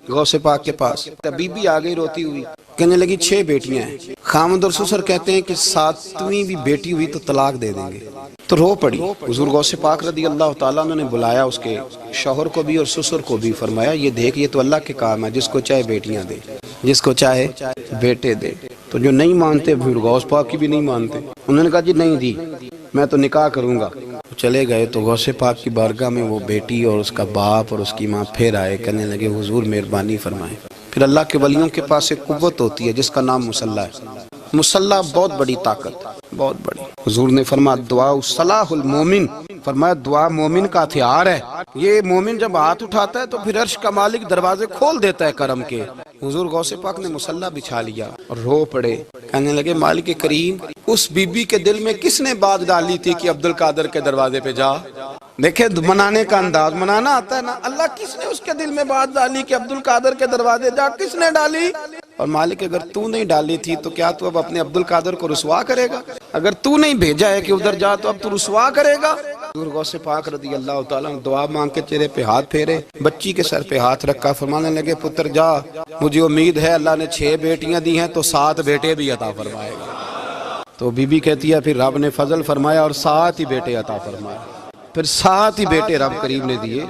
غوث پاک کے پاس. Be be آ گئی روتی ہوئی, کہنے لگی 6 بیٹیاں ہیں. خامد اور سسر کہتے ہیں کہ 7ویں بھی بیٹی ہوئی تو طلاق دے دیں گے. تو رو پڑی. حضور غوث پاک رضی اللہ تعالیٰ عنہ نے بلایا اس کے شوہر کو بھی اور سسر کو بھی, فرمایا یہ دیکھ یہ تو اللہ کے کام ہے, جس کو چاہے بیٹیاں دے, جس کو چاہے بیٹے دے. تو جو نہیں مانتے پھر غوث پاک کی بھی نہیں مانتے, انہوں نے کہا جی نہیں دی, میں تو نکاح کروں گا. چلے گئے تو غوث پاک کی بارگاہ میں وہ بیٹی اور اس کا باپ اور اس کی ماں پھر آئے, کہنے لگے حضور مہربانی فرمائیں. پھر اللہ کے ولیوں کے پاس ایک قوت ہوتی ہے جس کا نام مصلح ہے. مصلح بہت بڑی طاقت, بہت بڑی. حضور نے فرمایا دعا صلاح المومن, فرمایا دعا مومن کا ہتھیار ہے. یہ مومن جب ہاتھ اٹھاتا ہے تو پھر عرش کا مالک دروازے کھول دیتا ہے کرم کے. حضور غوث پاک نے مصلح بچھا لیا اور رو پڑے, کہنے لگے مالک کریم اس بی بی کے دل میں کس نے بات ڈالی تھی کہ عبد القادر کے دروازے پہ جا. دیکھیں منانے کا انداز, منانا آتا ہے نا. اللہ کس نے اس کے دل میں بات ڈالی کہ عبد القادر کے دروازے جا, کس نے ڈالی؟ اور مالک اگر تو نہیں ڈالی تھی تو کیا تو اب اپنے عبد القادر کو رسوا کرے گا؟ اگر تو نہیں بھیجا ہے کہ ادھر جا تو اب تو رسوا کرے گا؟ حضور غوث پاک رضی اللہ تعالیٰ عنہ دعا مانگ کے چہرے پہ ہاتھ پھیرے, بچی کے سر پہ ہاتھ رکھا, فرمانے لگے پتر جا, مجھے امید ہے اللہ نے 6 بیٹیاں دی ہیں تو 7 بیٹے بھی عطا فرمائے گا. تو بی بی کہتی ہے پھر رب نے فضل فرمایا اور 7 ہی بیٹے عطا فرمائے. پھر 7 ہی بیٹے رب کریم نے دیے.